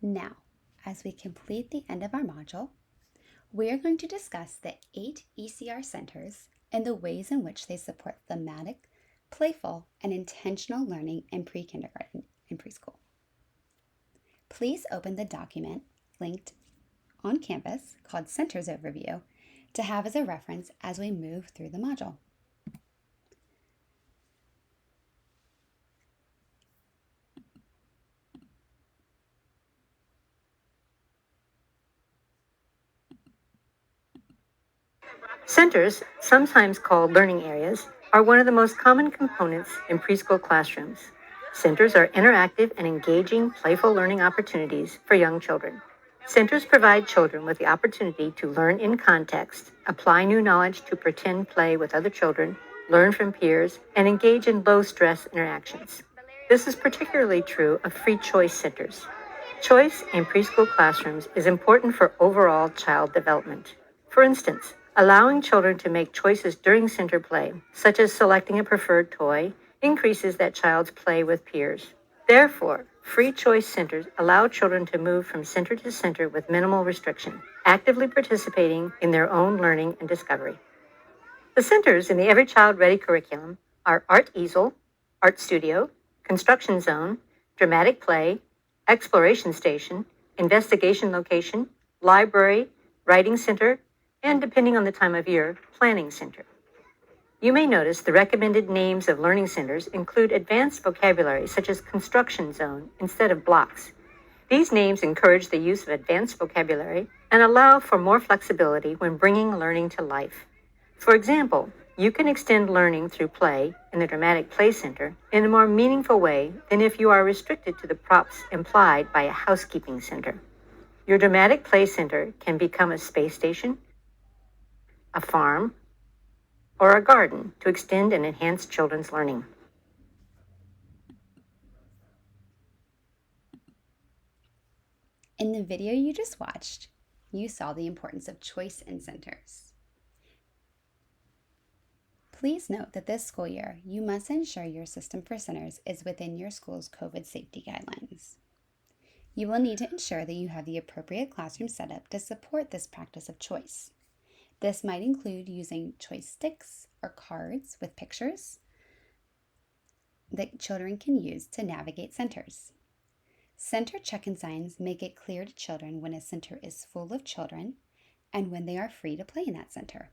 Now, as we complete the end of our module, we are going to discuss the 8 ECR centers and the ways in which they support thematic, playful, and intentional learning in pre-kindergarten and preschool. Please open the document linked on Canvas called Centers Overview to have as a reference as we move through the module. Centers, sometimes called learning areas, are one of the most common components in preschool classrooms. Centers are interactive and engaging, playful learning opportunities for young children. Centers provide children with the opportunity to learn in context, apply new knowledge to pretend play with other children, learn from peers, and engage in low-stress interactions. This is particularly true of free choice centers. Choice in preschool classrooms is important for overall child development. For instance, allowing children to make choices during center play, such as selecting a preferred toy, increases that child's play with peers. Therefore, free choice centers allow children to move from center to center with minimal restriction, actively participating in their own learning and discovery. The centers in the Every Child Ready curriculum are Art Easel, Art Studio, Construction Zone, Dramatic Play, Exploration Station, Investigation Location, Library, Writing Center, and depending on the time of year, Planning Center. You may notice the recommended names of learning centers include advanced vocabulary such as construction zone instead of blocks. These names encourage the use of advanced vocabulary and allow for more flexibility when bringing learning to life. For example, you can extend learning through play in the Dramatic Play Center in a more meaningful way than if you are restricted to the props implied by a housekeeping center. Your Dramatic Play Center can become a space station, a farm, or a garden to extend and enhance children's learning. In the video you just watched, you saw the importance of choice in centers. Please note that this school year, you must ensure your system for centers is within your school's COVID safety guidelines. You will need to ensure that you have the appropriate classroom setup to support this practice of choice. This might include using choice sticks or cards with pictures that children can use to navigate centers. Center check-in signs make it clear to children when a center is full of children and when they are free to play in that center.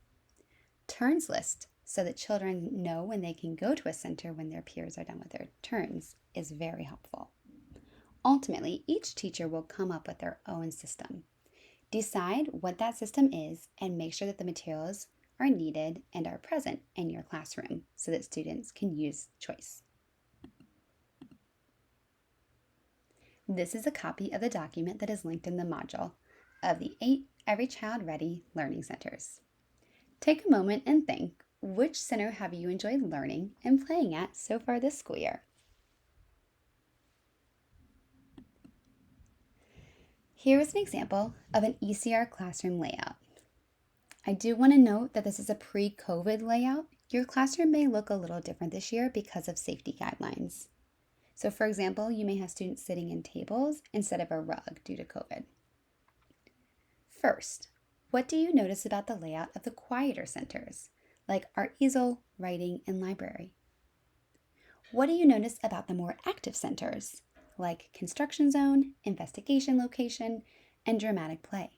Turns list so that children know when they can go to a center when their peers are done with their turns is very helpful. Ultimately, each teacher will come up with their own system. Decide what that system is and make sure that the materials are needed and are present in your classroom so that students can use choice. This is a copy of the document that is linked in the module of the 8 Every Child Ready Learning Centers. Take a moment and think, which center have you enjoyed learning and playing at so far this school year? Here is an example of an ECR classroom layout. I do want to note that this is a pre-COVID layout. Your classroom may look a little different this year because of safety guidelines. So for example, you may have students sitting in tables instead of a rug due to COVID. First, what do you notice about the layout of the quieter centers, like Art Easel, Writing, and Library? What do you notice about the more active centers, like Construction Zone, Investigation Location, and Dramatic Play?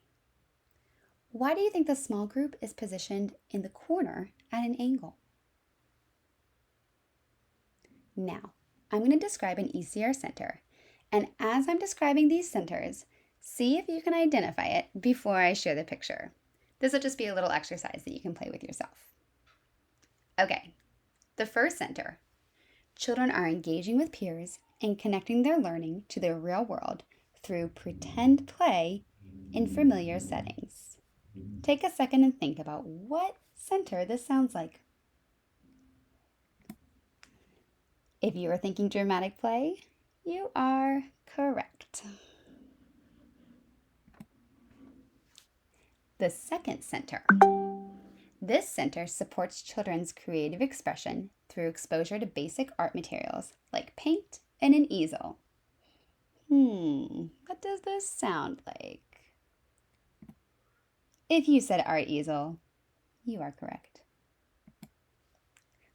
Why do you think the small group is positioned in the corner at an angle? Now, I'm going to describe an ECR center, and as I'm describing these centers, see if you can identify it before I share the picture. This will just be a little exercise that you can play with yourself. Okay, the first center. Children are engaging with peers and connecting their learning to the real world through pretend play in familiar settings. Take a second and think about what center this sounds like. If you are thinking Dramatic Play, you are correct. The second center. This center supports children's creative expression through exposure to basic art materials like paint and an easel. What does this sound like? If you said art easel, you are correct.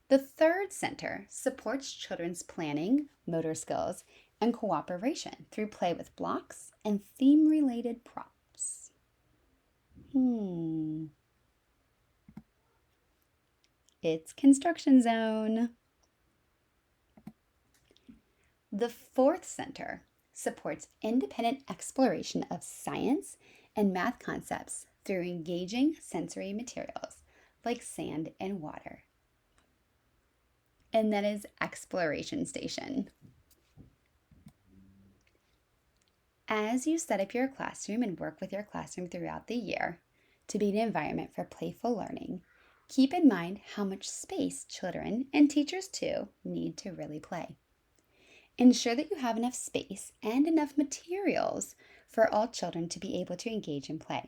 The third center supports children's planning, motor skills, and cooperation through play with blocks and theme-related props. It's construction zone. The fourth center supports independent exploration of science and math concepts through engaging sensory materials like sand and water. And that is Exploration Station. As you set up your classroom and work with your classroom throughout the year to be an environment for playful learning, keep in mind how much space children, and teachers too, need to really play. Ensure that you have enough space and enough materials for all children to be able to engage and play.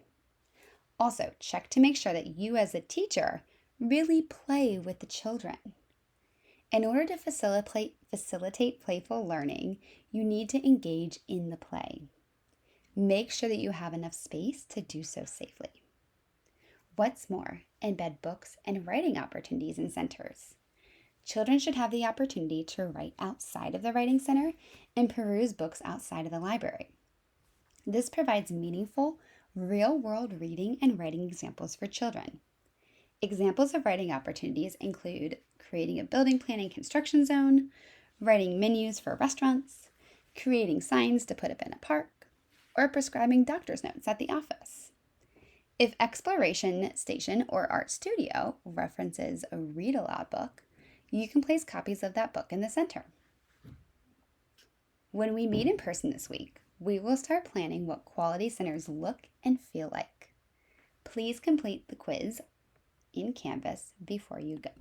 Also, check to make sure that you as a teacher really play with the children. In order to facilitate playful learning, you need to engage in the play. Make sure that you have enough space to do so safely. What's more, embed books and writing opportunities in centers. Children should have the opportunity to write outside of the writing center and peruse books outside of the library. This provides meaningful, real-world reading and writing examples for children. Examples of writing opportunities include creating a building plan and construction zone, writing menus for restaurants, creating signs to put up in a park, or prescribing doctor's notes at the office. If Exploration Station or Art Studio references a read aloud book, you can place copies of that book in the center. When we meet in person this week, we will start planning what quality centers look and feel like. Please complete the quiz in Canvas before you go.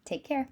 Take care.